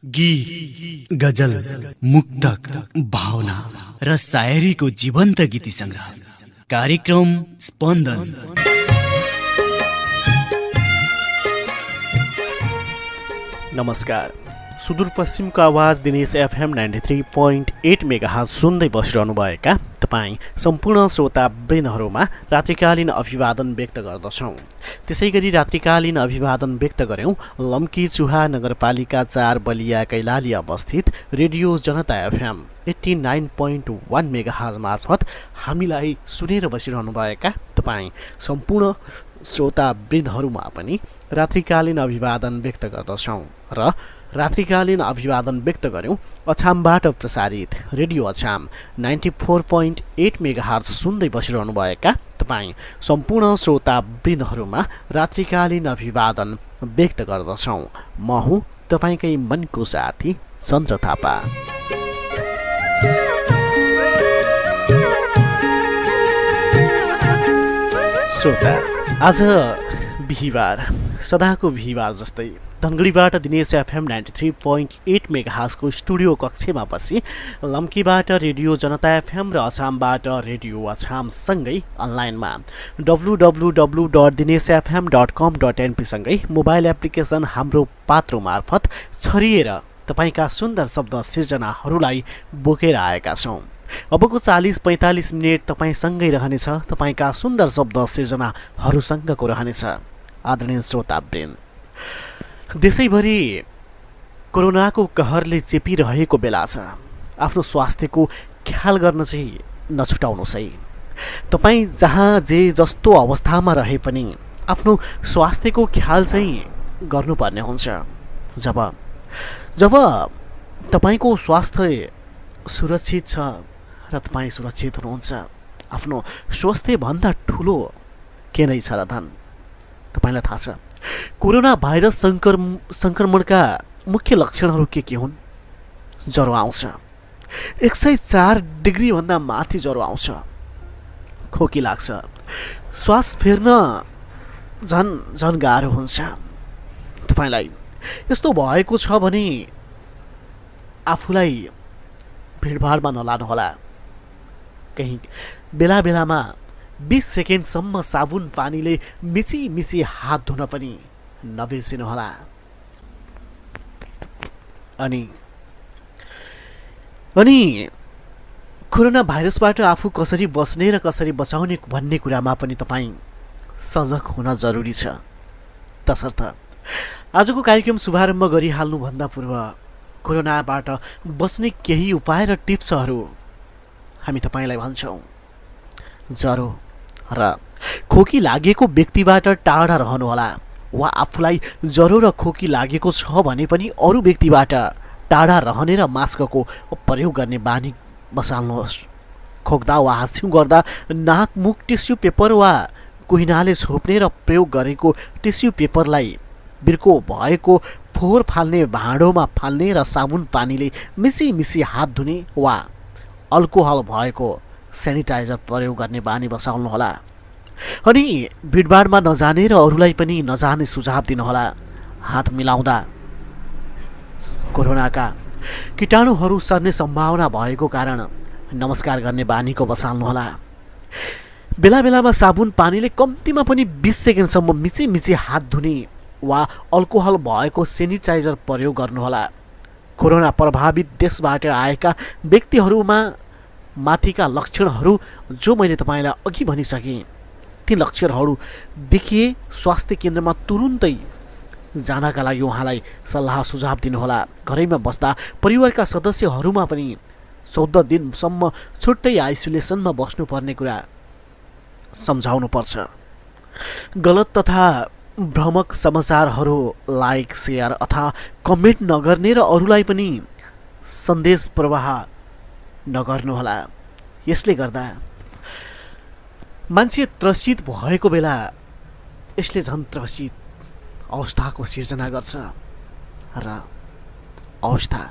गीत, गजल, मुक्तक, भावना र शायरीको जीवन्त गीती संग्रह कार्यक्रम स्पन्दन। नमस्कार, सुदूरपश्चिमको आवाज दिनेश एफएम 93.8 मेगाहर्ज सुन्दै बसिरहनु भएका तपाईँ सम्पूर्ण श्रोतावृन्दहरूमा रात्रिकालीन अभिवादन व्यक्त गर्दछौँ। त्यसैगरी रात्रिकालीन अभिवादन व्यक्त गर्यौँ लम्की चुहा नगरपालिका 4 बलिया कैलाली अवस्थित रेडियो जनता एफएम 89.1 मेगाहर्ज मार्फत हामीलाई सुनेर बसिरहनु भएका तपाईँ सम्पूर्ण श्रोतावृन्दहरूमा पनि रात्रिकालीन अभिवादन व्यक्त गर्दछौँ र रात्रिकालीन अभिवादन व्यक्त गर्यौँ अछामबाट प्रसारित रेडियो अछाम 94.8 मेगाहर्ज सुन्दै बसिरहनु भएका तपाईँ सम्पूर्ण श्रोतावृन्दहरूमा रात्रिकालीन अभिवादन व्यक्त गर्दछौँ। म हुँ तपाईँकै मनको साथी चन्द्र थापा। श्रोता, आज बिहिबार, सदाको बिहिबार जस्तै धनगढीबाट दिनेश एफएम 93.8 मेगाहर्जको स्टुडियो कक्षमा बसी लम्कीबाट रेडियो जनता एफएम र अछामबाट रेडियो अछामसँगै अनलाइनमा www.dinesfm.com.np सँगै मोबाइल एप्लिकेसन हाम्रो पात्रो मार्फत छरिएर तपाईँका सुन्दर शब्द सिर्जनाहरूलाई बोकेर आएका छौँ। अबको 40-45 मिनट तपाईँसँगै रहनेछ, तपाईँका सुन्दर शब्द सिर्जनाहरूसँगको रहनेछ। आदरणीय श्रोतावृन्द, देशैभरि कोरोनाको कहरले चेपिरहेको बेला छ। आफ्नो स्वास्थ्यको ख्याल गर्न चाहिँ नछुटाउनुहोस् है। तपाईँ जहाँ जे जस्तो अवस्थामा रहे पनि आफ्नो स्वास्थ्यको ख्याल चाहिँ गर्नुपर्ने हुन्छ। जब तपाईँको स्वास्थ्य सुरक्षित छ र तपाईँ सुरक्षित हुनुहुन्छ, आफ्नो स्वास्थ्यभन्दा ठुलो के नै छ र धन। तपाईँलाई थाहा छ कोरोना भाइरस सङ्क्रमणका मुख्य लक्षणहरू के हुन्? ज्वरो आउँछ, 104 डिग्रीभन्दा माथि ज्वरो आउँछ, खोकी लाग्छ, श्वास फेर्न झन् गाह्रो हुन्छ। तपाईँलाई यस्तो भएको छ भने आफूलाई भिडभाडमा नलानुहोला। कहीँ बेला बेलामा 20 सेकेन्डसम्म साबुन पानीले मिची हात धुन पनि नबिर्सिनुहोला। अनि कोरोना भाइरसबाट आफू कसरी बस्ने र कसरी बचाउने भन्ने कुरामा पनि तपाईँ सजग हुन जरुरी छ। तसर्थ आजको कार्यक्रम शुभारम्भ गरिहाल्नुभन्दा पूर्व कोरोनाबाट बस्ने केही उपाय र टिप्सहरू हामी तपाईँलाई भन्छौँ। ज्वरो र खोकी लागेको व्यक्तिबाट टाढा रहनुहोला, वा आफूलाई ज्वरो र खोकी लागेको छ भने पनि अरू व्यक्तिबाट टाढा रहने र मास्कको प्रयोग गर्ने बानी बसाल्नुहोस्। खोक्दा वा हाँस्यौँ गर्दा नाक मुख टिस्यु पेपर वा कुहिनाले छोप्ने र प्रयोग गरेको टिस्यु पेपरलाई बिर्को भएको फोहोर फाल्ने भाँडोमा फाल्ने र साबुन पानीले मिची हात धुने वा अल्कोहल भएको सेनिटाइजर प्रयोग गर्ने बानी बसाल्नुहोला। अनि भिडभाडमा नजाने र अरूलाई पनि नजाने सुझाव दिनुहोला। हात मिलाउँदा कोरोनाका कीटाणुहरू सर्ने सम्भावना भएको कारण नमस्कार गर्ने बानीको बसाल्नुहोला। बेला बेलामा साबुन पानीले कम्तीमा पनि 20 सेकेन्डसम्म मिची हात धुने वा अल्कोहल भएको सेनिटाइजर प्रयोग गर्नुहोला। कोरोना प्रभावित देशबाट आएका व्यक्तिहरूमा माथिका लक्षणहरू जो मैले तपाईँलाई अघि भनिसकेँ, ती लक्षणहरू देखिए स्वास्थ्य केन्द्रमा तुरुन्तै जानका लागि उहाँलाई सल्लाह सुझाव दिनुहोला। घरैमा बस्दा परिवारका सदस्यहरूमा पनि 14 दिनसम्म छुट्टै आइसोलेसनमा बस्नुपर्ने कुरा सम्झाउनुपर्छ। गलत तथा भ्रामक समाचारहरू लाइक, सेयर अथवा कमेन्ट नगर्ने र अरूलाई पनि सन्देश प्रवाह नगर्नुहोला। यसले गर्दा मान्छे त्रसित भएको बेला यसले झन् त्रसित अवस्थाको सिर्जना गर्छ र अवस्था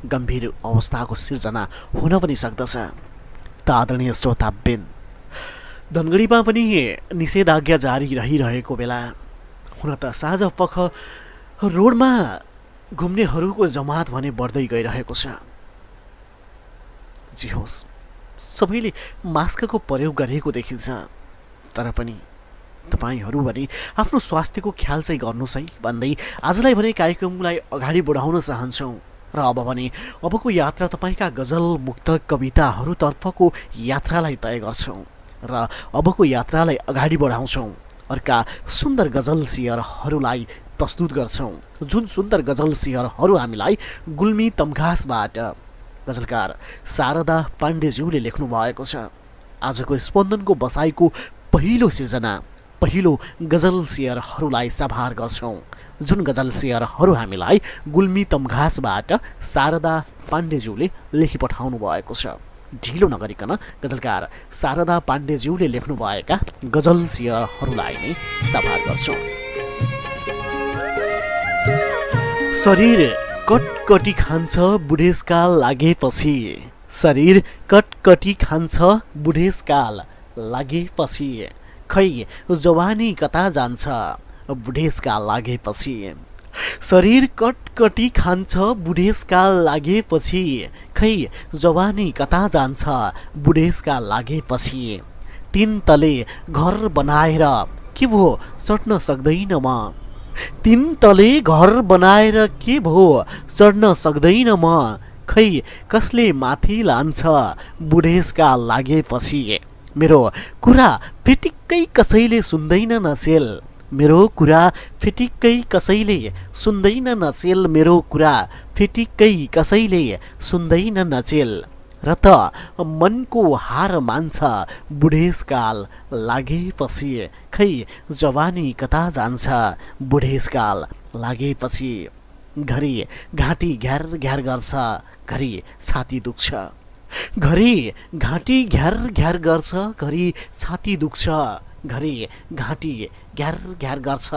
गम्भीर अवस्थाको सिर्जना हुन पनि सक्दछ। त आदरणीय श्रोतावृन्द, धनगढीमा पनि निषेधाज्ञा जारी रहिरहेको बेला हुन त साँझ पख रोडमा घुम्नेहरूको जमात भने बढ्दै गइरहेको छ। जे होस्, सबैले मास्कको प्रयोग गरेको देखिन्छ, तर पनि तपाईहरू भने आफ्नो स्वास्थ्यको ख्याल चाहिँ गर्नुहोस् है भन्दै आजलाई भने कार्यक्रमलाई अगाडि बढाउन चाहन्छौँ र अब भने अबको यात्रा तपाईँका गजल मुक्तक कविताहरूतर्फको यात्रालाई तय गर्छौँ र अबको यात्रालाई अगाडि बढाउँछौँ। अर्का सुन्दर गजल सियरहरूलाई प्रस्तुत गर्छौँ, जुन सुन्दर गजल सियरहरू हामीलाई गुल्मी तमघासबाट गजलकार शारदा पाण्डेज्यूले लेख्नु भएको छ। आजको स्पन्दनको बसाइको पहिलो सिर्जना, पहिलो गजल सियरहरूलाई साभार गर्छौँ, जुन गजल सियरहरू हामीलाई गुल्मी तमघासबाट शारदा पाण्डेज्यूले लेखी पठाउनु भएको छ। ढिलो नगरिकन गजलकार शारदा पाण्डेज्यूले लेख्नुभएका गजल सियरहरूलाई नै साभार गर्छौँ। शरीर कटकटी खान्छ बुढेसकाल लागेपछि, शरीर कटकटी खान्छ बुढेसकाल लागेपछि, खै जवानी कता जान्छ बुढेसकाल लागेपछि। शरीर कटकटी खान्छ बुढेसकाल लागेपछि, खै जवानी कता जान्छ बुढेसकाल लागेपछि। तीन तले घर बनाएर के भो चढ्न सक्दैन म, तीन तले घर बनाएर के भो चढ्न सक्दैन म, खै कसले माथि लान्छ बुढेसकाल लागेपछि। मेरो कुरा फिटिक्कै कसैले सुन्दैन नसेल, मेरो कुरा फिटिक्कै कसैले सुन्दैन नचेल, मेरो कुरा फिटिक्कै कसैले सुन्दैन नचेल। र त मनको हार मान्छ बुढेसकाल लागेपछि, खै जवानी कता जान्छ बुढेसकाल लागेपछि। घरि घाँटी घ्यार घ्यार गर्छ, घरि छाती दुख्छ, घरि घाँटी घ्यार घ्यार गर्छ, घरि छाती दुख्छ, घरि घाँटी घ्यार घ्यार गर्छ,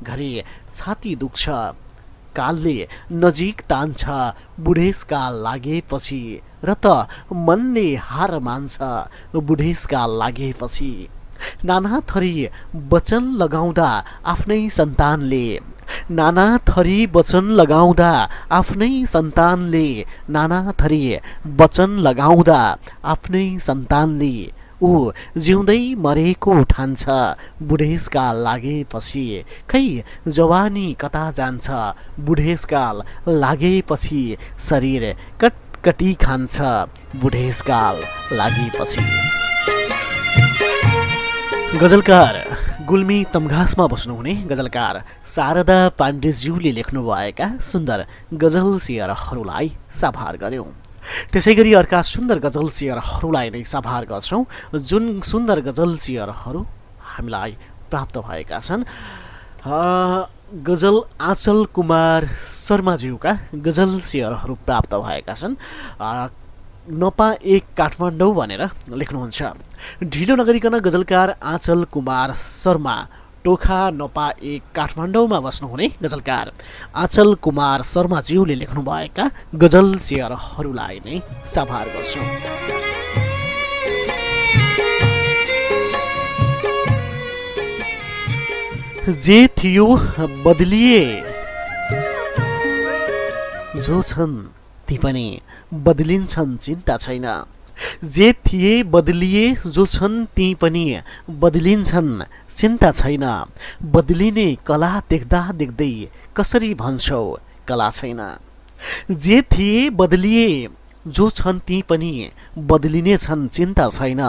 घरि छाती दुख्छ। कालले नजिक तान्छ बुढेसकाल लागेपछि, र त मनले हार मान्छ बुढेसकाल लागेपछि। नाना थरी वचन लगाउँदा आफ्नै सन्तानले, नाना थरी वचन लगाउँदा आफ्नै सन्तानले, नाना थरी वचन लगाउँदा आफ्नै सन्तानले, ऊ जिउँदै मरेको ठान्छ बुढेसकाल लागेपछि। खै जवानी कता जान्छ बुढेसकाल लागेपछि, शरीर कटकटी खान्छ बुढेसकाल लागेपछि। गजलकार गुल्मी तमघासमा बस्नुहुने गजलकार शारदा पाण्डेज्यूले लेख्नुभएका सुन्दर गजल सियरहरूलाई साभार गर्यौँ। त्यसै गरी अर्का सुन्दर गजल सियरहरूलाई नै साभार गर्छौँ, जुन सुन्दर गजल सियरहरू हामीलाई प्राप्त भएका छन्। गजल आँचल कुमार शर्माज्यूका गजल सियरहरू प्राप्त भएका छन्। नपा एक काठमाडौँ भनेर लेख्नुहुन्छ। ढिलो नगरिकन गजलकार आँचल कुमार शर्मा टोखा नपा एक काठमाडौँमा बस्नुहुने गजलकार आँचल कुमार शर्माज्यूले लेख्नुभएका गजल सियरहरूलाई नै साभार गर्छौँ। जे थियो बदलिए, जो छन् ती पनि बदलिन्छन् चिन्ता छैन। जे थिए बदलिए, जो छन् ती पनि बदलिन्छन् चिन्ता छैन। बदलिने कला देख्दा देख्दै कसरी भन्छौ कला छैन। जे थिए बदलिए, जो छन् ती पनि बदलिने छन् चिन्ता छैन।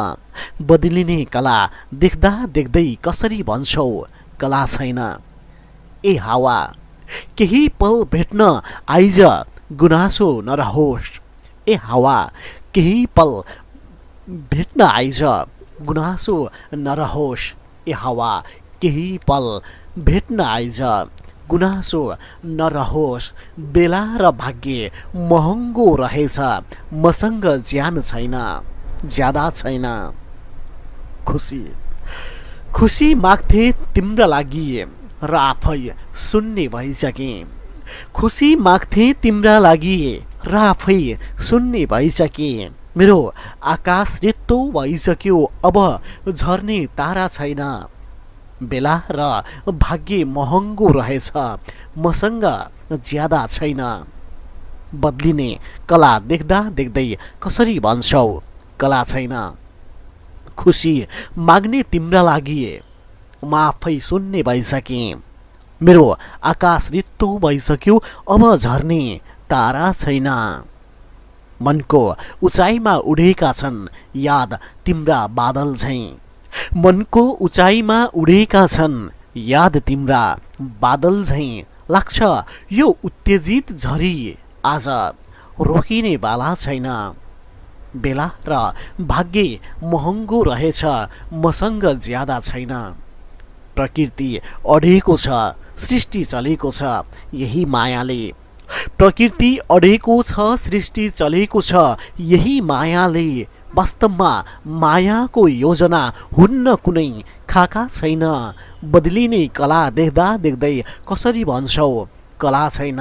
बदलिने कला देख्दा देख्दै कसरी भन्छौ कला छैन। ए हावा केही पल भेट्न आइज गुनासो नरहोस्। ए हावा केही पल भेट्न आइज गुनासो नरहोस्। ए हावा केही पल भेट्न आइज गुनासो नरहोस्। बेला र भाग्य महँगो रहेछ, मसँग ज्यान छैन ज्यादा छैन। खुसी खुसी माग्थे तिम्रा लागि र आफै शून्य भइसके। खुसी माग्थे तिम्रा लागि र आफै शून्य भइसके। मेरो आकाश रित्तो भइसक्यो, अब झर्ने तारा छैन। बेला र भाग्य महँगो रहेछ, मसँग ज्यादा छैन। बदलिने कला देख्दा देख्दै कसरी भन्छौ कला छैन। खुसी माग्ने तिम्रा लागि म आफै सुन्ने भइसकेँ। मेरो आकाश रित्तो भइसक्यो, अब झर्ने तारा छैन। मनको उचाइमा उडेका छन् याद तिम्रा बादल झैँ। मनको उचाइमा उडेका छन् याद तिम्रा बादल झैँ। लाग्छ यो उत्तेजित झरी आज रोकिने बाला छैन। बेला र भाग्य महँगो रहेछ, मसँग ज्यादा छैन। प्रकृति अडेको छ, सृष्टि चलेको छ यही मायाले। प्रकृति अडेको छ, सृष्टि चलेको छ यही मायाले। वास्तवमा मायाको योजना हुन्न कुनै खाका छैन। बदलिने कला देख्दा देख्दै कसरी भन्छौ कला छैन।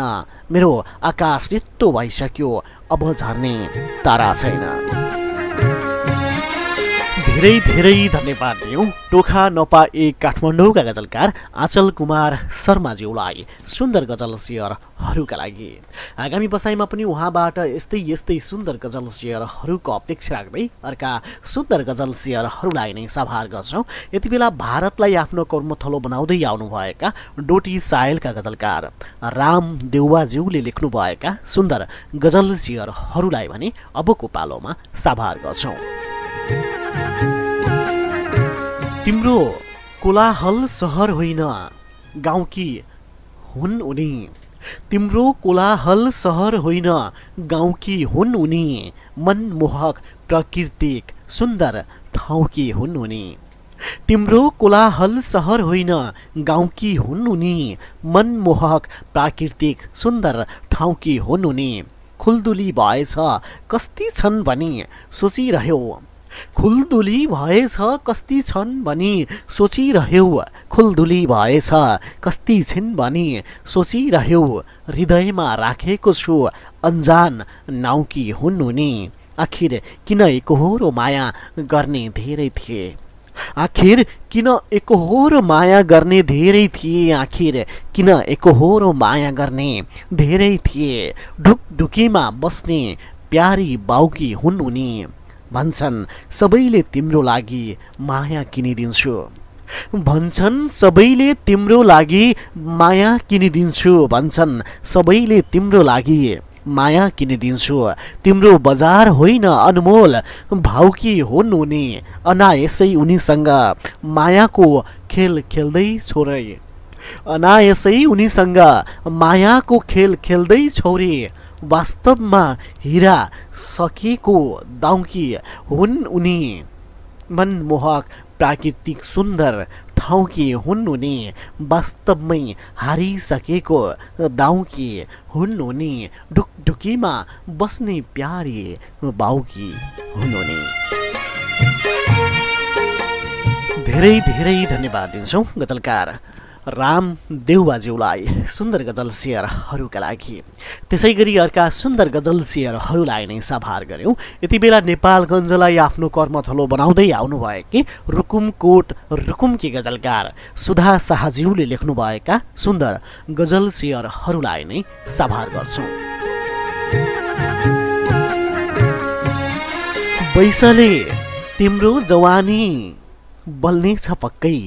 मेरो आकाश रित्तो भइसक्यो, अब झर्ने तारा छैन। धेरै धेरै धन्यवाद दियौँ टोखा नपा एक काठमाडौँका गजलकार आचल कुमार शर्माज्यूलाई सुन्दर गजल शेयरहरूका लागि। आगामी बसाइमा पनि उहाँबाट यस्तै यस्तै सुन्दर गजल शेयरहरूको अपेक्षा राख्दै अर्का सुन्दर गजल शेयरहरूलाई नै सभार गर्छौँ। यति बेला भारतलाई आफ्नो कर्मथलो बनाउँदै आउनुभएका डोटी सायलका गजलकार राम देउवाज्यूले लेख्नुभएका सुन्दर गजल शेयरहरूलाई भने अबको पालोमा सभार गर्छौँ। तिम्रो कोलाहल सहर होइन गाउँकी हुन् उनी। तिम्रो कोलाहल सहर होइन गाउँकी हुन् उनी। मनमोहक प्राकृतिक सुन्दर ठाउँकी हुन् उनी। तिम्रो कोलाहल सहर होइन गाउँकी हुन् उनी। मनमोहक प्राकृतिक सुन्दर ठाउँकी हुन् उनी। खुल्दुली भएछ कस्ती छन् भनी सोचिरह्यौ। खुल्दुली भएछ कस्ती छन् भनी सोचिरह्यौ। खुल्दुली भएछ कस्ती छिन् भनी सोचिरह्यौ। हृदयमा राखेको छु अन्जान नाउँकी हुन् उनी। आखिर किन एकहोरो माया गर्ने धेरै थिए। आखिर किन एकहोरो माया गर्ने धेरै थिए। आखिर किन एकहोरो माया गर्ने धेरै थिए। ढुकढुकीमा बस्ने प्यारी बाउकी हुन् उनी। भन्छन् सबैले तिम्रो लागि माया किनिदिन्छु। भन्छन् सबैले तिम्रो लागि माया किनिदिन्छु। भन्छन् सबैले तिम्रो लागि माया किनिदिन्छु। तिम्रो बजार होइन अनमोल भाउकी हुन् उनी। अनायसै उनीसँग मायाको खेल खेल्दै छोरे। अनायसै उनीसँग मायाको खेल खेल्दै छोरे। वास्तवमा हिरा सकिएको दाउकी हुन् उनी। मनमोहक प्राकृतिक सुन्दर ठाउँकी हुन् उनी। वास्तवमै हारिसकेको दाउकी हुन् उनी। ढुकढुकीमा बस्ने प्यारी बाउकी हुन् उनी। धेरै धेरै धन्यवाद दिन्छौँ गजलकार राम देउवाज्यूलाई सुन्दर गजल शेयरहरूका लागि। त्यसै गरी अर्का सुन्दर गजल शेयरहरूलाई नै सभार गऱ्यौँ। यति बेला नेपालगञ्जलाई आफ्नो कर्मथलो बनाउँदै आउनुभएकी रुकुमकोट रुकुमकी गजलकार सुधा शाहज्यूले लेख्नुभएका सुन्दर गजल शेयरहरूलाई नै सभार गर्छौँ। बैसले तिम्रो जवानी बल्नेछ पक्कै।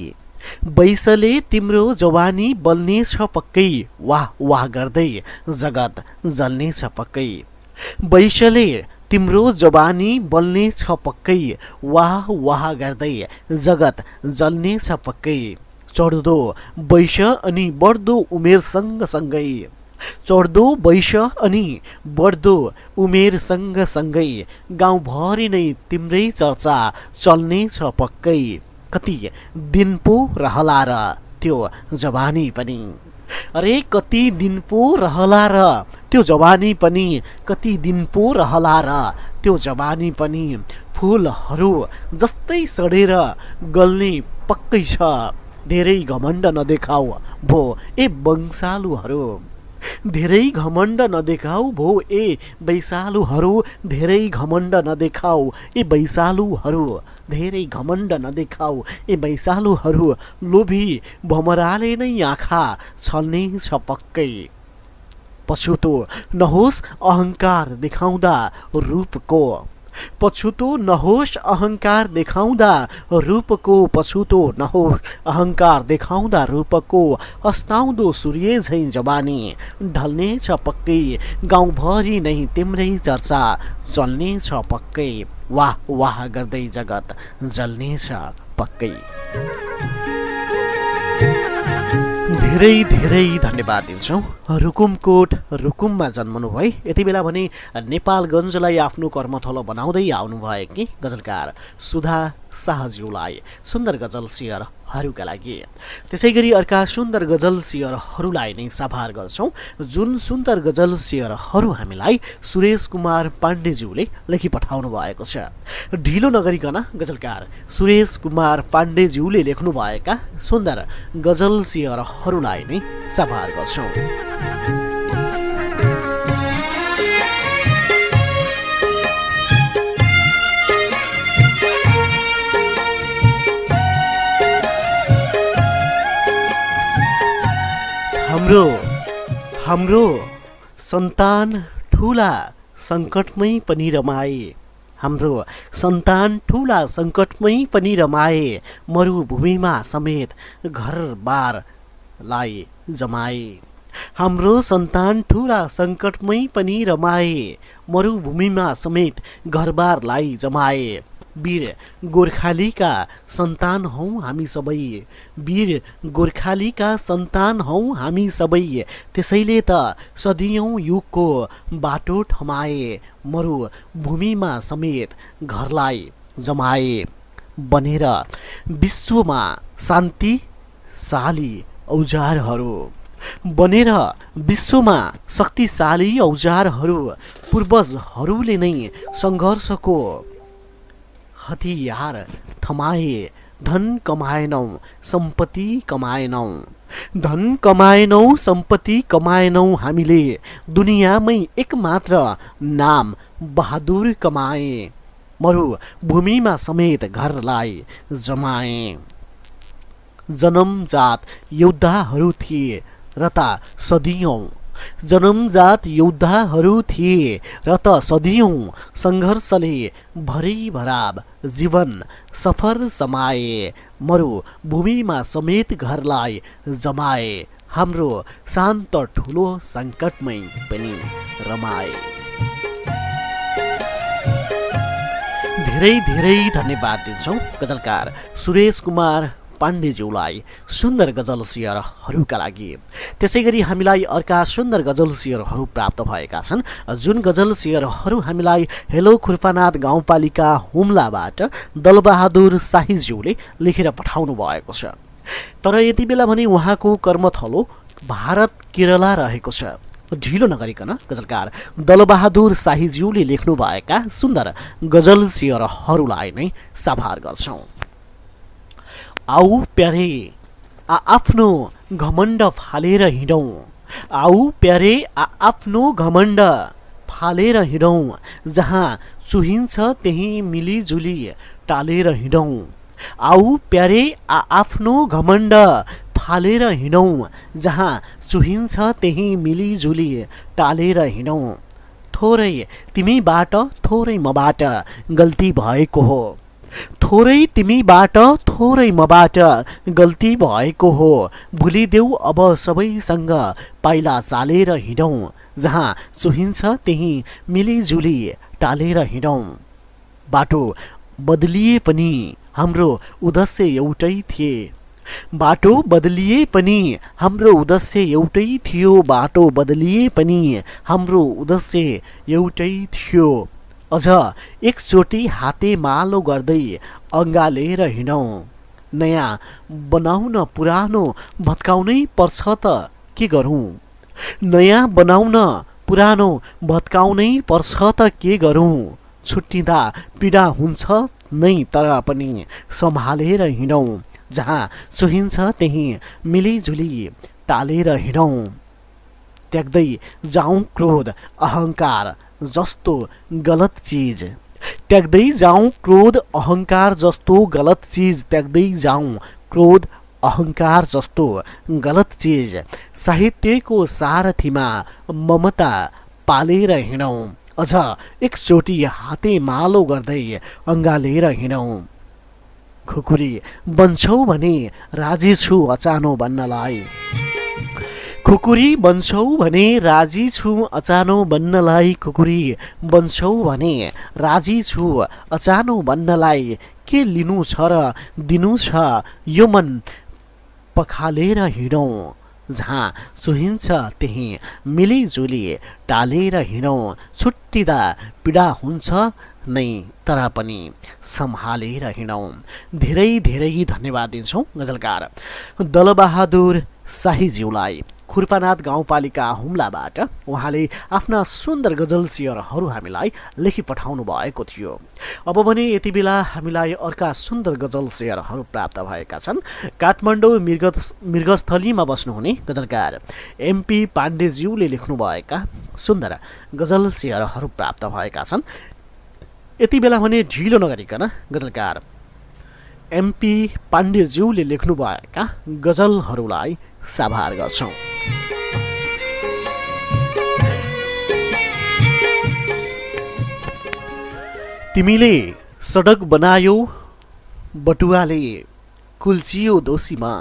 बैसले तिम्रो जवानी बल्नेछ पक्कै। वाह वाह गर्दै जगत जल्नेछ पक्कै। बैसले तिम्रो जवानी बल्नेछ पक्कै। वाह वाह गर्दै जगत जल्नेछ पक्कै। चढ्दो वैश अनि बढ्दो उमेर सँगसँगै। चढ्दो वैश अनि बढ्दो उमेर सँगसँगै गाउँभरि नै तिम्रै चर्चा चल्नेछ पक्कै। कति दिन पो रहला र त्यो जवानी पनि। अरे कति दिन पो रहला र त्यो जवानी पनि। कति दिन पो रहला र त्यो जवानी पनि। फुलहरू जस्तै सडेर गल्ने पक्कै छ। धेरै घमण्ड नदेखाऊ भो ए वंशालुहरू। धेरै घमण्ड नदेखाऊ भो ए वैशालुहरू, धेरै घमण्ड नदेखाऊ ए वैशालुहरू, धेरै घमण्ड नदेखाऊ ए वैशालुहरू, लोभी भमराले नै आँखा छल्ने छ पक्कै। पछुतो नहोस् अहङ्कार देखाउँदा रूपको, पछुतो नहोस् अहङ्कार देखाउँदा रूपको, पछुतो नहोस् अहङ्कार देखाउँदा रूपको। अस्ताउँदो सूर्य झैँ जवानी ढल्ने छ पक्कै, गाउँभरि नै तिम्रै चर्चा चल्ने छ पक्कै। वाह वाह गर्दै जगत जल्ने छ पक्कै। धेरै धेरै धन्यवाद दिन्छौँ। रुकुमकोट रुकुममा जन्मनु भए यति बेला भने नेपालगञ्जलाई आफ्नो कर्मथलो बनाउँदै आउनुभएकी गजलकार सुधा शाहज्यूलाई सुन्दर गजल शेयरहरूका लागि। त्यसै गरी अर्का सुन्दर गजल शेयरहरूलाई नै साभार गर्छौँ। जुन सुन्दर गजल शेयरहरू हामीलाई सुरेश कुमार पाण्डेज्यूले लेखी पठाउनु भएको छ। ढिलो नगरिकन गजलकार सुरेश कुमार पाण्डेज्यूले लेख्नुभएका सुन्दर गजल शेयरहरूलाई नै साभार गर्छौँ। हाम्रो सन्तान ठुला सङ्कटमै पनि रमाए, हाम्रो सन्तान ठुला सङ्कटमै पनि रमाए, मरुभूमिमा समेत घरबारलाई जमाए। हाम्रो सन्तान ठुला सङ्कटमै पनि रमाए, मरुभूमिमा समेत घरबारलाई जमाए। वीर गोर्खालीका सन्तान हौँ हामी सबै, वीर गोर्खालीका सन्तान हौँ हामी सबै, त्यसैले त सदियौँ युगको बाटो ठमाए, मरुभूमिमा समेत घरलाई जमाए। बनेर विश्वमा शान्तिशाली औजारहरू, बनेर विश्वमा शक्तिशाली औजारहरू, पूर्वजहरूले नै सङ्घर्षको हतियार थमाए। धन कमाएनौँ सम्पत्ति कमाएनौँ, धन कमाएनौँ सम्पत्ति कमाएनौँ, हामीले दुनियाँमै एकमात्र नाम बहादुर कमाए, मरुभूमिमा समेत घरलाई जमाए। जन्मजात योद्धाहरू थिए र त सदियौँ, जन्मजात योद्धाहरू थिए र त सदियौँ, सङ्घर्षले भरिभराब जीवन सफर समाए, मरुभूमिमा समेत घरलाई जमाए। हाम्रो शान्त ठुलो सङ्कटमै पनि रमाए। धेरै धेरै धन्यवाद दिन्छौँ गजलकार सुरेश कुमार पाण्डेज्यूलाई सुन्दर गजल शेयरहरूका लागि। त्यसै गरी हामीलाई अर्का सुन्दर गजल शेयरहरू प्राप्त भएका छन्। जुन गजल शेयरहरू हामीलाई हेलो खुर्पानाथ गाउँपालिका हुम्लाबाट दलबहादुर शाहीज्यूले लेखेर पठाउनु भएको छ। तर यति बेला भने उहाँको कर्मथलो भारत केरला रहेको छ। ढिलो नगरिकन गजलकार दलबहादुर शाहीज्यूले लेख्नुभएका सुन्दर गजल शेयरहरूलाई नै साभार गर्छौँ। आऊ प्यारे आफ्नो घमण्ड फालेर हिँडौँ, आऊ प्यारे आफ्नो घमण्ड फालेर हिँडौँ, जहाँ चुहिन्छ त्यहीँ मिलिजुली टालेर हिँडौँ। आऊ प्यारे आफ्नो घमण्ड फालेर हिँडौँ, जहाँ चुहिन्छ त्यहीँ मिलिजुली टालेर हिँडौँ। थोरै तिमीबाट थोरै मबाट गल्ती भएको हो, थोरै तिमीबाट थोरै मबाट गल्ती भएको हो, भुलिदेऊ अब सबैसँग पाइला चालेर हिँडौँ, जहाँ चुहिन्छ त्यहीँ मिलिजुली टालेर हिँडौँ। बाटो बदलिए पनि हाम्रो उद्देश्य एउटै थिए, बाटो बदलिए पनि हाम्रो उद्देश्य एउटै थियो, बाटो बदलिए पनि हाम्रो उद्देश्य एउटै थियो। अझ एकचोटि हाते मालो गर्दै अँगालेर हिँडौँ, नयाँ बनाउन पुरानो भत्काउनै पर्छ त के गरौँ, नयाँ बनाउन पुरानो भत्काउनै पर्छ त के गरौँ। छुट्टिँदा पीडा हुन्छ नै तर पनि सम्हालेर हिँडौँ, जहाँ चुहिन्छ त्यहीँ मिलिजुली टालेर हिँडौँ। त्याग्दै जाउँ क्रोध अहङ्कार जस्तो गलत चिज त्याग्दै जाउँ क्रोध अहङ्कार जस्तो गलत चिज त्याग्दै जाउँ क्रोध अहङ्कार जस्तो गलत चिज साहित्यको सारथीमा ममता पालेर हिँडौँ अझ एकचोटि हाते मालो गर्दै अँगालेर हिँडौँ खुकुरी बन्छौ भने राजी छु अचानो बन्नलाई खुकुरी बन्छौ भने राजी छु अचानो बन्नलाई खुकुरी बन्छौ भने राजी छु अचानो बन्नलाई के लिनु छ र दिनु छ यो मन पखालेर हिँडौँ जहाँ चुहिन्छ त्यही मिलिजुली टालेर हिँडौँ छुट्टिँदा पीडा हुन्छ नै तर पनि सम्हालेर हिँडौँ धेरै धेरै धन्यवाद दिन्छौँ गजलकार दलबहादुर शाहीज्यूलाई खुर्पानाथ गाउँपालिका हुम्लाबाट उहाँले आफ्ना सुन्दर गजल शेयरहरू हामीलाई लेखी पठाउनु भएको थियो। अब भने यति बेला हामीलाई अर्का सुन्दर गजल शेयरहरू प्राप्त भएका छन्। काठमाडौँ मृगस्थलीमा बस्नुहुने गजलकार एमपी पाण्डेज्यूले लेख्नुभएका सुन्दर गजल शेयरहरू प्राप्त भएका छन्। यति बेला भने ढिलो नगरिकन गजलकार एमपी पाण्डेज्यूले लेख्नुभएका गजलहरूलाई साभार गर्छौँ। तिमीले सडक बनायौ बटुवाले कुल्चियो दोषीमा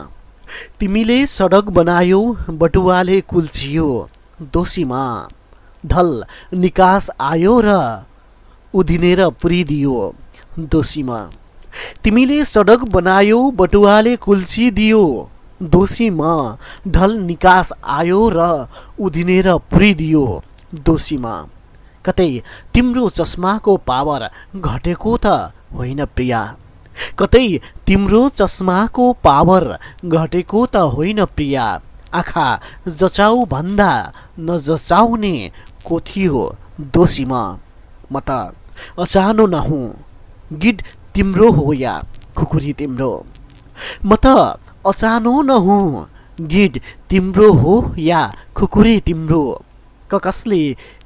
तिमीले सडक बनायौ बटुवाले कुल्चियो दोषीमा ढल निकास आयो र उधिनेर पुरिदियो दोषीमा तिमीले सडक बनायौ बटुवाले कुल्चिदियो दोषीमा ढल निकास आयो र उधिनेर पुरिदियो दोषीमा कतै तिम्रो चस्माको पावर घटेको त होइन प्रिया कतै तिम्रो चस्माको पावर घटेको त होइन प्रिया आँखा जचाउ भन्दा नजचाउने को थियो दोषीमा म त अचानो नहुँ गिड तिम्रो हो या खुकुरी तिम्रो म त अचानो नहुँ गिड तिम्रो हो या खुकुरी तिम्रो कसले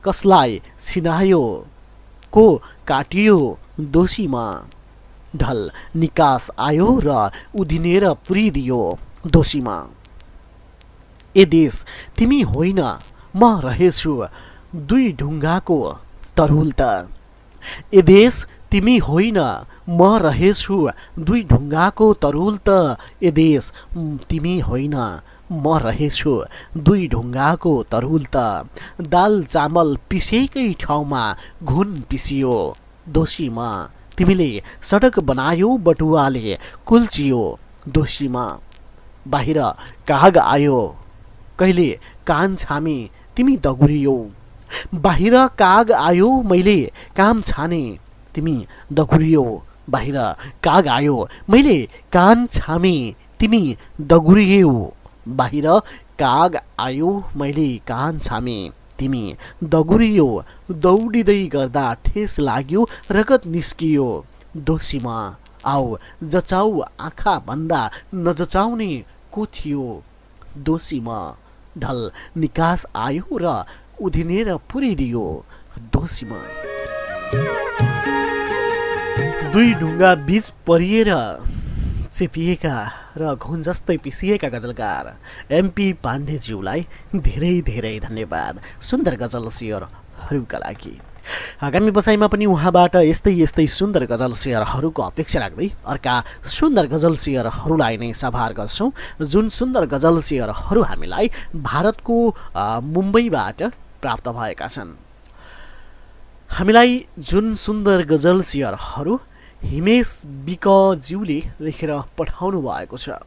कसलाई छिनायो को काटियो दोषीमा ढल निकास आयो र उधिनेर पुरिदियो दोषीमा ए देश तिमी होइन म रहेछु दुई ढुङ्गाको तरुल त ए देश तिमी होइन म रहेछु दुई ढुङ्गाको तरुल त ए देश तिमी होइन म रहेछु दुई ढुङ्गाको तरुल त दाल चामल पिसेकै ठाउँमा घुन पिसियो दोषीमा तिमीले सडक बनायौ बटुवाले कुल्चियो दोषीमा बाहिर काग आयो कहिले कान छामे तिमी दगुरियौ बाहिर काग आयो मैले काम छाने तिमी दगुरियौ बाहिर काग आयो मैले कान छामे तिमी दगुरियौ बाहिर काग आयो मैले कान छामे तिमी दगुरियो दौडिँदै गर्दा ठेस लाग्यो रगत निस्कियो दोषीमा आऊ जचाउ आँखा भन्दा नजचाउने को थियो दोषीमा ढल निकास आयो र उधिनेर पुरिदियो दोषीमा दुई ढुङ्गा बीच परिएर चेपिएका र घुन जस्तै पिसिएका गजलकार एमपी पाण्डेज्यूलाई धेरै धेरै धन्यवाद सुन्दर गजल शेयरहरूका लागि। आगामी बसाइमा पनि उहाँबाट यस्तै यस्तै सुन्दर गजल शेयरहरूको अपेक्षा राख्दै अर्का सुन्दर गजल शेयरहरूलाई नै साभार गर्छौँ जुन सुन्दर गजल शेयरहरू हामीलाई भारतको मुम्बईबाट प्राप्त भएका छन्। हामीलाई जुन सुन्दर गजल शेयरहरू हिमेश बिकज्यूले लेखेर पठाउनु भएको छ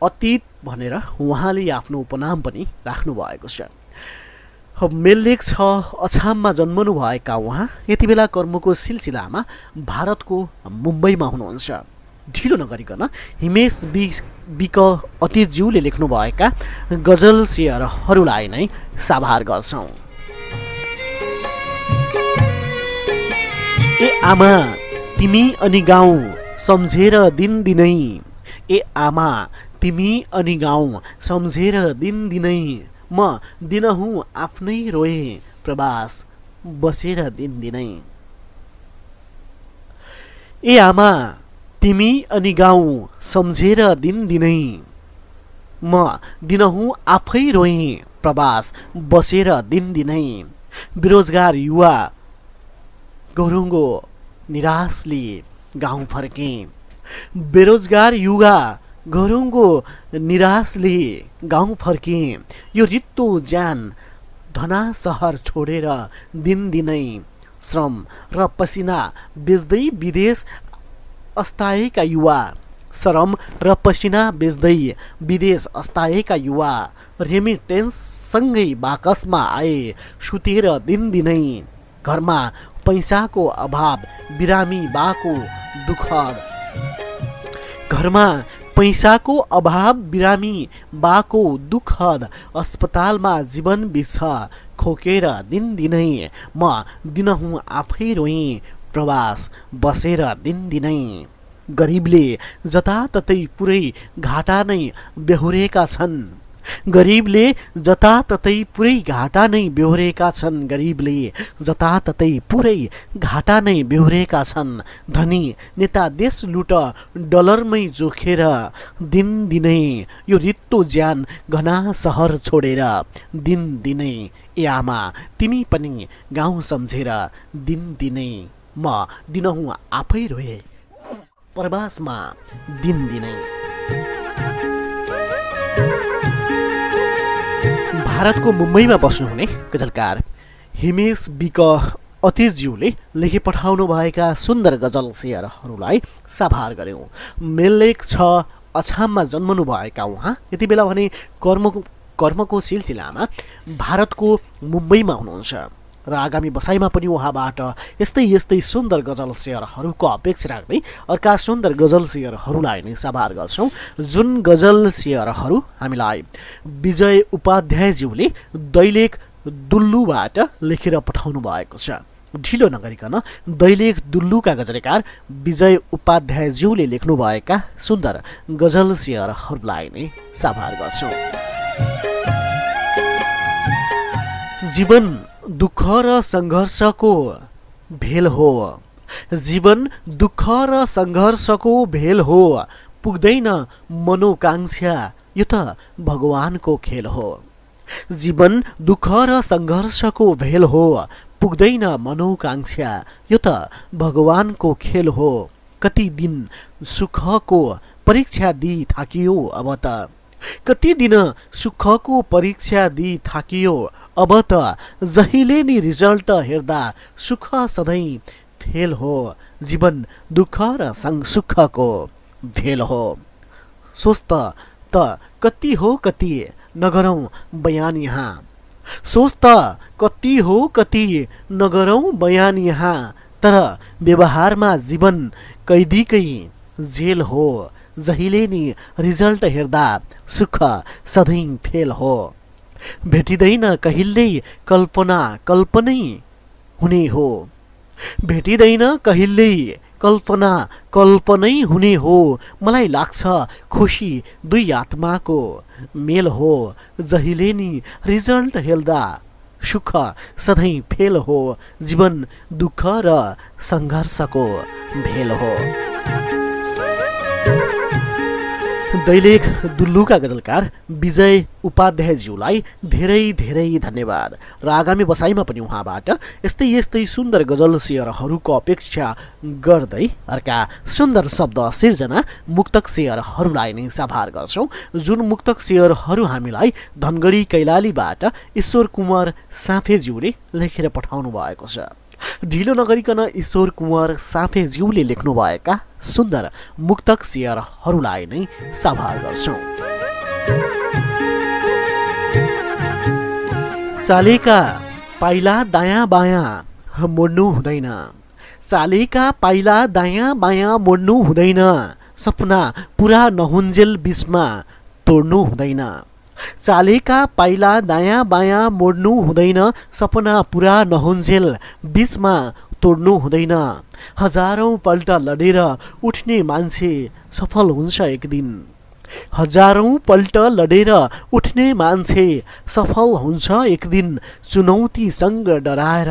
अतीत भनेर उहाँले आफ्नो उपनाम पनि राख्नु भएको छ। मेललेख छ अछाममा जन्मनु भएका उहाँ यति बेला कर्मको सिलसिलामा भारतको मुम्बईमा हुनुहुन्छ। ढिलो नगरिकन हिमेश बिक अतीतज्यूले लेख्नुभएका गजल शेयरहरूलाई नै साभार गर्छौँ। ए आमा तिमी अनि गाउँ सम्झेर दिनदिनै ए आमा तिमी अनि गाउँ सम्झेर दिनदिनै म दिनहुँ आफ्नै रोए प्रवास बसेर दिनदिनै। ए आमा तिमी अनि गाउँ सम्झेर दिनदिनै म दिनहुँ आफै रोए प्रवास बसेर दिनदिनै। बेरोजगार युवा गरुङ्गो निराशले गाउँ फर्के। बेरोजगार युवा गरुङ्गो निराशले गाउँ फर्के। यो रित्तो ज्यान धना सहर छोडेर दिनदिनै श्रम र पसिना बेच्दै विदेश अस्ताएका युवा। श्रम र पसिना बेच्दै विदेश अस्ताएका युवा रेमिटेन्ससँगै बाकसमा आए सुतेर दिनदिनै। घरमा पैसाको अभाव बिरामी बाको दुःखद। घरमा पैसाको अभाव बिरामी बाको दुःखद। अस्पतालमा जीवन बित्छ खोकेर दिनदिनै। म दिनहुँ आफै रोएँ प्रवास बसेर दिनदिनै। गरिबले जताततै पुरै घाटा नै बेहोरेका छन्। गरिबले जताततै पुरै घाटा नै बेहोरेका छन्। गरिबले जताततै पुरै घाटा नै बेहोरेका छन्। धनी नेता देश लुट डलरमै जोखेर दिनदिनै। यो रित्तो ज्यान घना सहर छोडेर दिनदिनै। ए आमा तिमी पनि गाउँ सम्झेर दिनदिनै म दिनहुँ आफै रोए प्रवासमा दिनदिनै। भारतको मुम्बईमा बस्नुहुने गजलकार हिमेश बिक अतिरज्यूले लेखी पठाउनु भएका सुन्दर गजल शेयरहरूलाई साभार गर्यौं। मेललेख 6 अछाममा जन्मनु भएका उहाँ यति बेला भने कर्मको सिलसिलामा भारतको मुम्बईमा हुनुहुन्छ र आगामी बसाइमा पनि उहाँबाट यस्तै सुन्दर गजल शेयरहरूको अपेक्षा राख्दै अर्का सुन्दर गजल शेयरहरूलाई नै साभार गर्छौं। जुन गजल शेयरहरू हामीलाई विजय उपाध्यायज्यूले दैलेख दुल्लुबाट लेखेर पठाउनु भएको छ। ढिलो नगरिकन दैलेख दुल्लुका गजलकार विजय उपाध्यायज्यूले लेख्नुभएका सुन्दर गजल शेयरहरूलाई नै साभार गर्छौं। जीवन दुःख र सङ्घर्षको भेल हो। जीवन दुःख र सङ्घर्षको भेल हो। पुग्दैन मनोकांक्षा यो त भगवानको खेल हो। जीवन दुःख र सङ्घर्षको भेल हो। पुग्दैन मनोकांक्षा यो त भगवानको खेल हो। कति दिन सुखको परीक्षा दिई थाकियो अब त। कति दिन सुखको परीक्षा दिई थाकियो अब त। जहिले नि रिजल्ट हेर्दा सुख सधैँ फेल हो। जीवन दुःख र सुखको भेल हो। सोच त कति हो कति नगरौँ बयान यहाँ। सोच त कति हो कति नगरौँ बयान यहाँ। तर व्यवहारमा जीवन कैदीकै जेल हो। जहिले नि रिजल्ट हेर्दा सुख सधैँ फेल हो। भेटिँदैन कहिल्यै कल्पनै हुने हो। भेटिँदैन कहिल्यै कल्पनै हुने हो। मलाई लाग्छ खुसी दुई आत्माको मेल हो। जहिले नि रिजल्ट हेर्दा सुख सधैँ फेल हो। जीवन दुःख र सङ्घर्षको भेल हो। दैलेख दुल्लुका गजलकार विजय उपाध्यायज्यूलाई धेरै धेरै धन्यवाद र आगामी बसाइमा पनि उहाँबाट यस्तै सुन्दर गजल शेयरहरूको अपेक्षा गर्दै अर्का सुन्दर शब्द सिर्जना मुक्तक शेयरहरूलाई नै साभार गर्छौं। जुन मुक्तक शेयरहरू हामीलाई धनगढी कैलालीबाट ईश्वर कुमार साफेज्यूले लेखेर पठाउनु भएको छ। ढिलो नगरिकन ईश्वर कुमार साफेज्यूले लेख्नुभएका सुन्दर मुक्तक शेयरहरूलाई नै साभार गर्छौं। चालेका पाइला दायाँ बायाँ मोड्नु हुँदैन। चालेका पाइला दायाँ बायाँ मोड्नु हुँदैन। सपना पुरा नहुन्जेल बीचमा तोड्नु हुँदैन। चालेका पाइला दायाँ बायाँ मोड्नु हुँदैन। सपना पुरा नहुन्जेल बीचमा तोड्नु हुँदैन। हजारौं पल्ट लडेर उठ्ने मान्छे सफल हुन्छ एक दिन। हजारौं पल्ट लडेर उठ्ने मान्छे सफल हुन्छ एक दिन चुनौतीसँग डराएर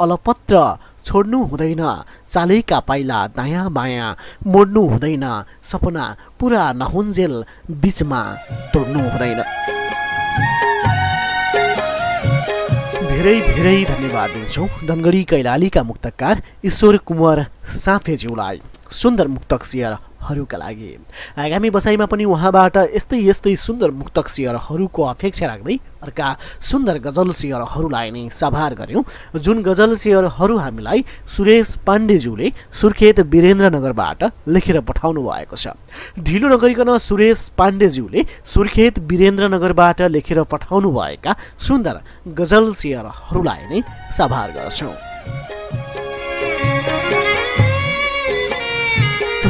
अलपत्र छोड्नु हुँदैन चालेका पाइला दायाँ बायाँ मोड्नु हुँदैन सपना पुरा नहुन्जेल बीचमा तोड्नु हुँदैन। धेरै धेरै धन्यवाद दिन्छौँ धनगढी कैलालीका मुक्तकार ईश्वर कुमार साँफेज्यूलाई सुन्दर मुक्तक शेयरहरूका लागि। आगामी बसाइमा पनि उहाँबाट यस्तै यस्तै सुन्दर मुक्तक शेयरहरूको अपेक्षा राख्दै अर्का सुन्दर गजल शेयरहरूलाई नै साभार गर्यौँ। जुन गजल शेयरहरू हामीलाई सुरेश पाण्डेज्यूले सुर्खेत वीरेन्द्रनगरबाट लेखेर पठाउनु भएको छ। ढिलो नगरिकन सुरेश पाण्डेज्यूले सुर्खेत वीरेन्द्रनगरबाट लेखेर पठाउनु भएका सुन्दर गजल शेयरहरूलाई नै साभार गर्छौँ।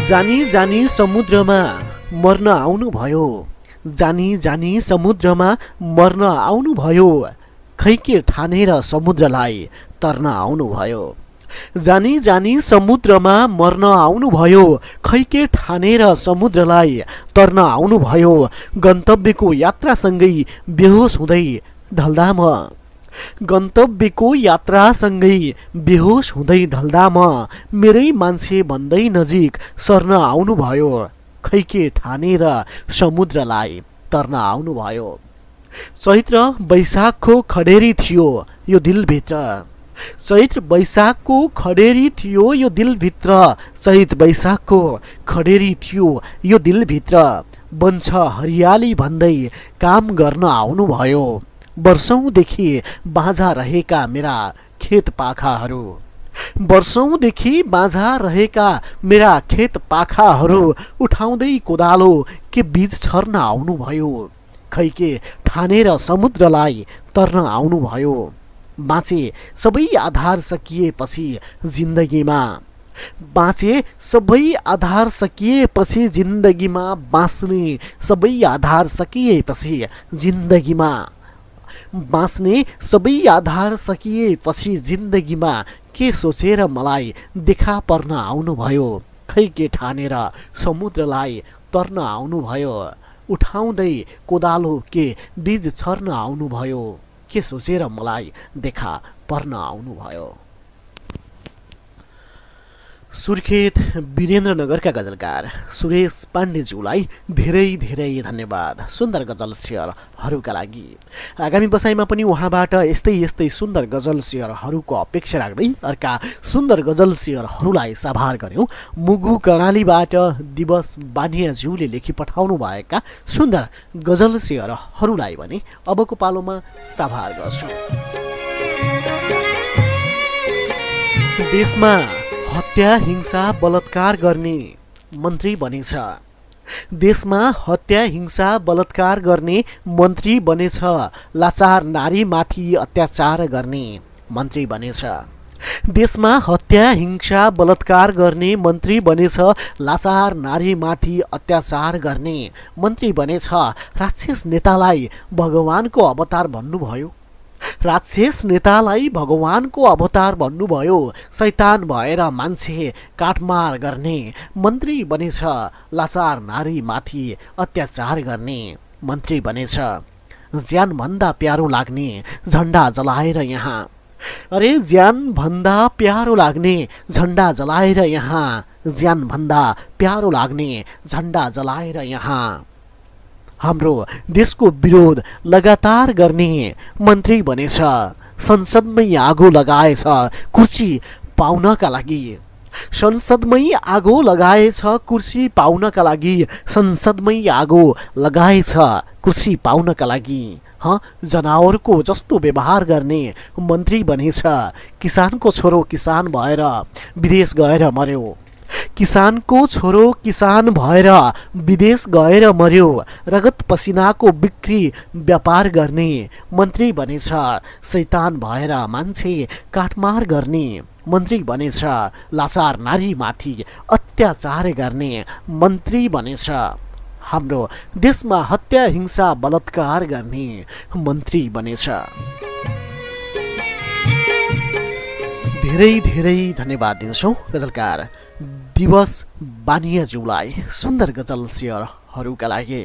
जानी जानी समुद्रमा मर्न आउनुभयो जानी जानी समुद्रमा मर्न आउनुभयो खै के ठानेर समुद्रलाई तर्न आउनुभयो। जानी जानी समुद्रमा मर्न आउनुभयो खै के ठानेर समुद्रलाई तर्न आउनुभयो गन्तव्यको यात्रासँगै बेहोस हुँदै ढल्दा म गन्तव्यको यात्रासँगै बेहोस हुँदै ढल्दा म मेरै मान्छे भन्दै नजिक सर्न आउनुभयो खै के ठानेर समुद्रलाई तर्न आउनुभयो। चैत्र वैशाखको खडेरी थियो यो दिलभित्र चैत्र वैशाखको खडेरी थियो यो दिलभित्र चैत वैशाखको खडेरी थियो यो दिलभित्र बन्छ हरियाली भन्दै काम गर्न आउनुभयो वर्षौंदेखि बाँझा रहेका मेरा खेत पाखाहरू वर्षौंदेखि बाँझा रहेका मेरा खेत पाखाहरू उठाउँदै कोदालो के बीज छर्न आउनुभयो खै के ठानेर समुद्रलाई तर्न आउनुभयो। बाँचे सबै आधार सकिएपछि जिन्दगीमा बाँचे सबै आधार सकिएपछि जिन्दगीमा बाँच्ने सबै आधार सकिएपछि जिन्दगीमा बाँच्ने सबै आधार सकिएपछि जिन्दगीमा के सोचेर मलाई देखा पर्न आउनुभयो खै के ठानेर समुद्रलाई तर्न आउनुभयो उठाउँदै कोदालो के बीज छर्न आउनुभयो के सोचेर मलाई देखा पर्न आउनुभयो। सुर्खेत वीरेन्द्रनगरका गजलकार सुरेश पाण्डेज्यूलाई धेरै धेरै धन्यवाद सुन्दर गजल शेयरहरूका लागि। आगामी बसाइमा पनि उहाँबाट यस्तै यस्तै सुन्दर गजल शेयरहरूको अपेक्षा राख्दै अर्का सुन्दर गजल शेयरहरूलाई साभार गर्यौँ। मुगु कर्णालीबाट दिवस बानियाज्यूले लेखी पठाउनु भएका सुन्दर गजल शेयरहरूलाई भने अबको पालोमा साभार गर्छौँ। देशमा हत्या हिंसा बलात्कार गर्ने मन्त्री बनेछ देशमा हत्या हिंसा बलात्कार गर्ने मन्त्री बनेछ लाचार नारीमाथि अत्याचार गर्ने मन्त्री बनेछ देशमा हत्या हिंसा बलात्कार गर्ने मन्त्री बनेछ लाचार नारीमाथि अत्याचार गर्ने मन्त्री बनेछ राक्षस नेतालाई भगवानको अवतार भन्नुभयो राक्षस नेतालाई भगवानको अवतार भन्नुभयो शैतान भएर मान्छे काटमार गर्ने मन्त्री बनेछ लाचार नारीमाथि अत्याचार गर्ने मन्त्री बनेछ ज्यानभन्दा प्यारो लाग्ने झन्डा जलाएर यहाँ अरे ज्यानभन्दा प्यारो लाग्ने झन्डा जलाएर यहाँ ज्यानभन्दा प्यारो लाग्ने झन्डा जलाएर यहाँ हाम्रो देशको विरोध लगातार गर्ने मन्त्री बनेछ संसदमै आगो लगाएछ कुर्सी पाउनका लागि संसदमै आगो लगाएछ कुर्सी पाउनका लागि संसदमै आगो लगाएछ कुर्सी पाउनका लागि जनावरको जस्तो व्यवहार गर्ने मन्त्री बनेछ किसानको छोरो किसान भएर विदेश गएर मर्यो किसानको छोरो किसान भएर विदेश गएर मर्यो रगत पसिनाको बिक्री व्यापार गर्ने मन्त्री बनेछ शैतान भएर मान्छे काटमार गर्ने मन्त्री बनेछ लाचार नारीमाथि अत्याचार गर्ने मन्त्री बनेछ हाम्रो देशमा हत्या हिंसा बलात्कार गर्ने मन्त्री बनेछ। धेरै धेरै धन्यवाद दिन्छौँ गजलकार दिवस बानियाज्यूलाई सुन्दर गजल शेयर श्रोताहरूका लागि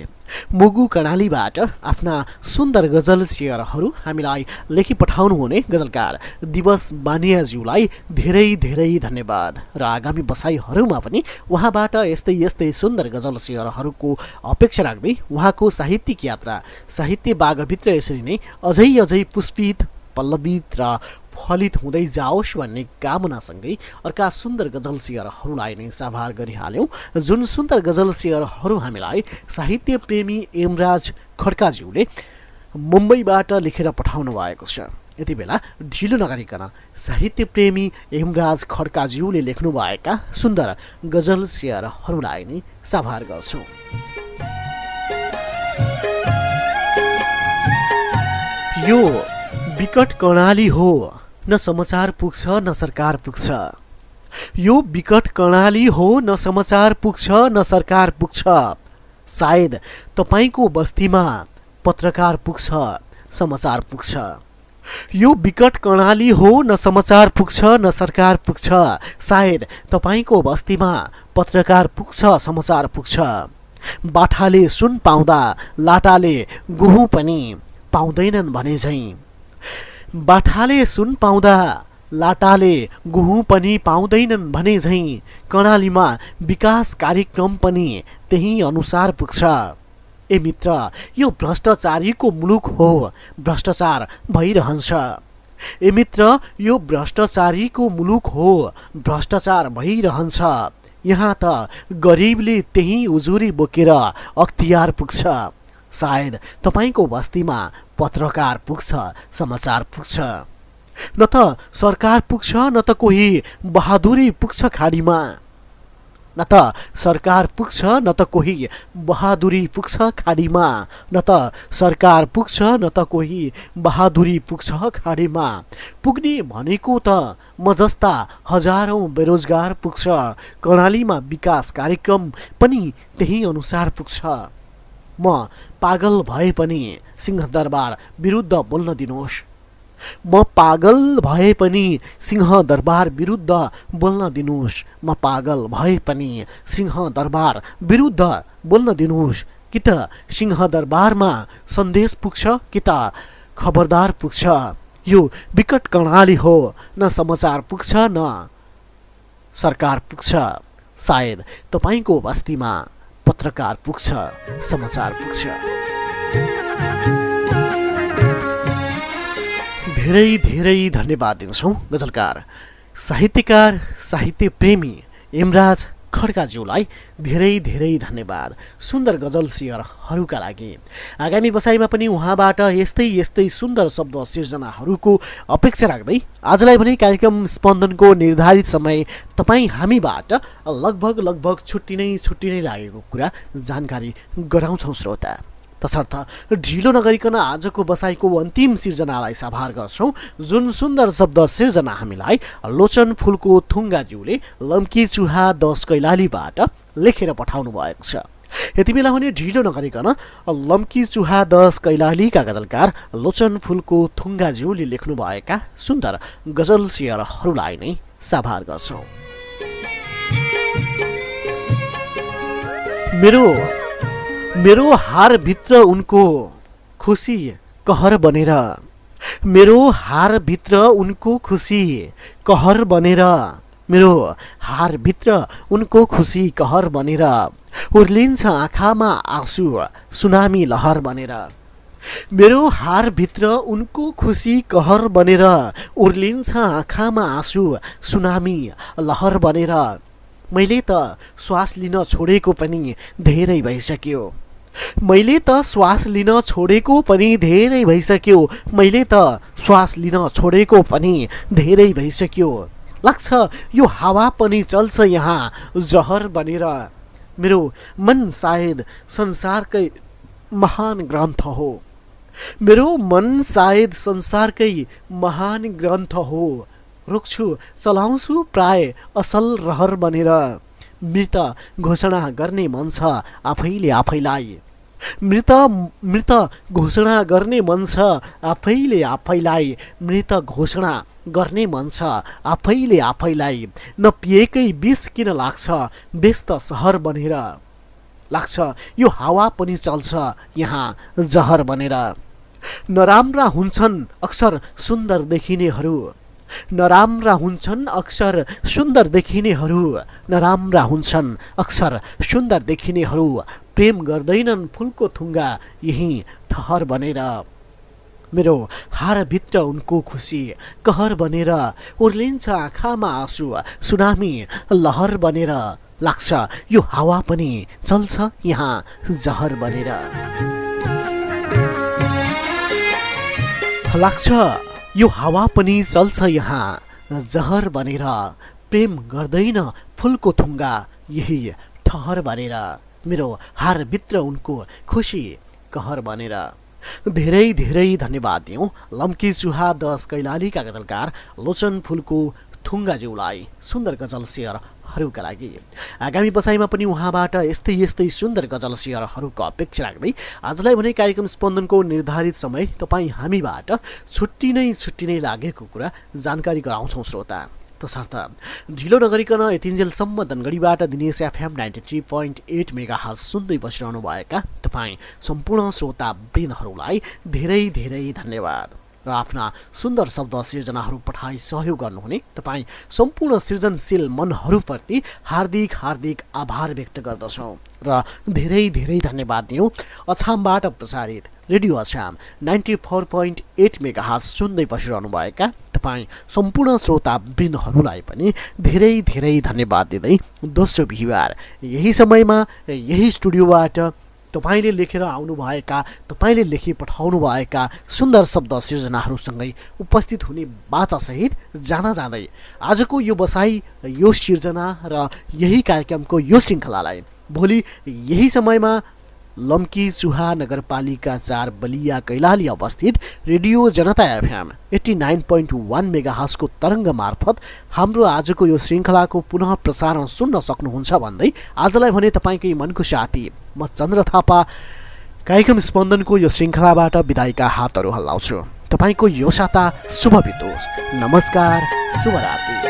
मुगु कर्णालीबाट आफ्ना सुन्दर गजल शेयरहरू हामीलाई लेखी पठाउनु हुने गजलकार दिवस बानियाज्यूलाई धेरै धेरै धन्यवाद र आगामी बसाइहरूमा पनि उहाँबाट यस्तै यस्तै सुन्दर गजल शेयरहरूको अपेक्षा राख्दै उहाँको साहित्यिक यात्रा साहित्य बागभित्र यसरी नै अझै अझै पुष्पित पल्लवित र फलित हुँदै जाओस् भन्ने कामनासँगै अर्का सुन्दर गजल शेयरहरूलाई नै साभार गरिहाल्यौँ। जुन सुन्दर गजल शेयरहरू हामीलाई साहित्य प्रेमी एमराज खड्काज्यूले मुम्बईबाट लेखेर पठाउनु भएको छ। यति बेला ढिलो नगरिकन साहित्य प्रेमी एमराज खड्काज्यूले लेख्नुभएका सुन्दर गजल शेयरहरूलाई नै साभार गर्छौँ। यो विकट कर्णाली हो, न समाचार पुग्छ न सरकार पुग्छ। यो विकट कर्णाली हो, न समाचार पुग्छ न सरकार पुग्छ। सायद तपाईको बस्तीमा पत्रकार पुग्छ, समाचार पुग्छ। यो विकट कर्णाली हो, न समाचार पुग्छ न सरकार पुग्छ। सायद तपाईको बस्तीमा पत्रकार पुग्छ, समाचार पुग्छ। बाठाले सुन पाउँदा लाटाले गुहु पनि पाउँदैनन् भने झैं। बाठाले सुन पाउँदा लाटाले गुहु पनि पाउँदैनन् भने झैं। कर्णालीमा विकास कार्यक्रम पनि त्यही अनुसार पुग्छ। ए मित्र, यो भ्रष्टाचारीको मुलुक हो, भ्रष्टाचार भइरहन्छ। ए मित्र, यो भ्रष्टाचारीको मुलुक हो, भ्रष्टाचार भइरहन्छ। यहाँ त गरिबले त्यही उजुरी बोकेर अख्तियार पुग्छ। सायद तपाईको बस्तीमा पत्रकार पुग्छ, समाचार पुग्छ। न त सरकार पुग्छ, न त कोही बहादुरी पुग्छ खाडीमा। न त सरकार पुग्छ, न त कोही बहादुरी पुग्छ खाडीमा। न त सरकार पुग्छ, न त कोही बहादुरी पुग्छ खाडीमा। पुग्ने भनेको त म जस्ता हजारौं बेरोजगार पुग्छ। कर्णालीमा विकास कार्यक्रम पनि त्यही अनुसार पुग्छ। म पागल भए पनि सिंहदरबार विरुद्ध बोल्न दिनुहोस्। म पागल भए पनि सिंहदरबार विरुद्ध बोल्न दिनुहोस्। म पागल भए पनि सिंहदरबार विरुद्ध बोल्न दिनुहोस्। कि त सिंहदरबारमा सन्देश पुग्छ, कि त खबरदार पुग्छ। यो विकट कर्णाली हो, न समाचार पुग्छ न सरकार पुग्छ। सायद तपाईको बस्तीमा पत्रकार पुग्छ, समाचार पुग्छ। धेरै धेरै धन्यवाद दिन्छौँ गजलकार साहित्यकार साहित्य प्रेमी एमराज खड्काज्यूलाई धेरै धेरै धन्यवाद सुन्दर गजल शेयरहरूका लागि। आगामी बसाइमा पनि उहाँबाट यस्तै यस्तै सुन्दर शब्द सिर्जनाहरूको अपेक्षा राख्दै आजलाई भने कार्यक्रम स्पन्दनको निर्धारित समय तपाईँ हामीबाट लगभग छुट्टी नै लागेको कुरा जानकारी गराउँछौँ श्रोता। तसर्थ ढिलो नगरिकन आजको बसाइको अन्तिम सिर्जनालाई साभार गर्छौँ। जुन सुन्दर शब्द सिर्जना हामीलाई लोचन फुलको थुङ्गाज्यूले लम्की चुहा 10 कैलालीबाट लेखेर पठाउनु भएको छ। यति बेला भने ढिलो नगरिकन लम्की चुहा 10 कैलालीका गजलकार लोचन फुलको थुङ्गाज्यूले लेख्नुभएका सुन्दर गजल शेयरहरूलाई नै साभार गर्छौँ। मेरो हार भित्र उनको खुसी कहर बनेर। मेरो हार भित्र उनको खुसी कहर बनेर। मेरो हार भित्र उनको खुसी कहर बनेर। उर्लिन्छ आँखामा आँसु सुनामी लहर बनेर। मेरो हार भित्र उनको खुसी कहर बनेर। उर्लिन्छ आँखामा आँसु सुनामी लहर बनेर। मैले त श्वास लिन छोडेको पनि धेरै भइसक्यो। मैले त श्वास लिन छोडेको पनि धेरै भइसक्यो। मैले त श्वास लिन छोडेको पनि धेरै भइसक्यो। लाग्छ यो हावा पनि चल्छ यहाँ जहर बनेर। मेरो मन सायद संसारकै महान ग्रन्थ हो। मेरो मन सायद संसारकै महान ग्रन्थ हो। रोक्छु चलाउँछु प्राय असल रहर बनेर। मृत घोषणा गर्ने मन छ आफैले आफैलाई। मृत घोषणा गर्ने मन छ आफैले आफैलाई। मृत घोषणा गर्ने मन छ आफैले आफैलाई। नपिएकै विष किन लाग्छ व्यस्त सहर बनेर। लाग्छ यो हावा पनि चल्छ यहाँ जहर बनेर। नराम्रा हुन्छन् अक्सर सुन्दर देखिनेहरू, नराम्रा हुन्छन् अक्सर सुन्दर देखिनेहरू, नराम्रा हुन्छन् अक्सर सुन्दर देखिनेहरू। प्रेम गर्दैनन् फुलको थुङ्गा यही ठहर बनेर। मेरो हारभित्र उनको खुसी कहर बनेर, उर्लिन्छ आँखामा आँसु सुनामी लहर बनेर। लाग्छ यो हावा पनि चल्छ यहाँ जहर बनेर। लाग्छ यो हावा पनि चल्छ यहाँ जहर बनेर। प्रेम गर्दैन फुलको थुङ्गा यही ठहर बनेर। मेरो हारभित्र उनको खुसी कहर बनेर। धेरै धेरै धन्यवाद दिउँ लम्की चुहा 10 कैलालीका गजलकार लोचन फुलको थुङ्गाज्यूलाई सुन्दर गजल सेयरहरूका लागि। आगामी बसाइमा पनि उहाँबाट यस्तै यस्तै सुन्दर गजल सेयरहरूको अपेक्षा राख्दै आजलाई भने कार्यक्रम स्पन्दनको निर्धारित समय तपाईँ हामीबाट छुट्टी नै लागेको कुरा जानकारी गराउँछौँ श्रोता। तसर्थ ढिलो नगरिकन यतिन्जेलसम्म धनगढीबाट दिनेश एफएम 93.8 मेगाहर्ज सुन्दै बसिरहनु भएका तपाईँ सम्पूर्ण श्रोता वृन्दहरूलाई धेरै धेरै धन्यवाद र आफ्ना सुन्दर शब्द सिर्जनाहरू पठाई सहयोग गर्नुहुने तपाईँ सम्पूर्ण सृजनशील मनहरूप्रति हार्दिक हार्दिक आभार व्यक्त गर्दछौँ र धेरै धेरै धन्यवाद दिउँ अछामबाट प्रसारित रेडियो अछाम 94.8 मेगाहर्ज सुन्दै बसिरहनु भएका तपाईँ सम्पूर्ण श्रोता वृन्दहरूलाई पनि धेरै धेरै धन्यवाद दिँदै दोस्रो बिहिबार यही समयमा यही स्टुडियोबाट तपाईले लेखेर आउनुभएका तपाईले लेखी पठाउनुभएका सुन्दर शब्द सिर्जनाहरूसँगै उपस्थित हुने बाचासहित जाँदै आजको यो बसाई यो सिर्जना र यही कार्यक्रमको यो श्रृङ्खलालाई भोलि यही समयमा लम्की चुहा नगरपालिका 4 बलिया कैलाली अवस्थित रेडियो जनता एफएम 89.1 मेगाहर्जको तरङ्ग मार्फत हाम्रो आजको यो श्रृङ्खलाको पुनः प्रसारण सुन्न सक्नुहुन्छ भन्दै आजलाई भने तपाईँकै मनको साथी म चन्द्र थापा कार्यक्रम स्पन्दनको यो श्रृङ्खलाबाट बिदाईका हातहरू हल्लाउँछु। तपाईँको यो साता शुभ बितोस्। नमस्कार, शुभरात्रि।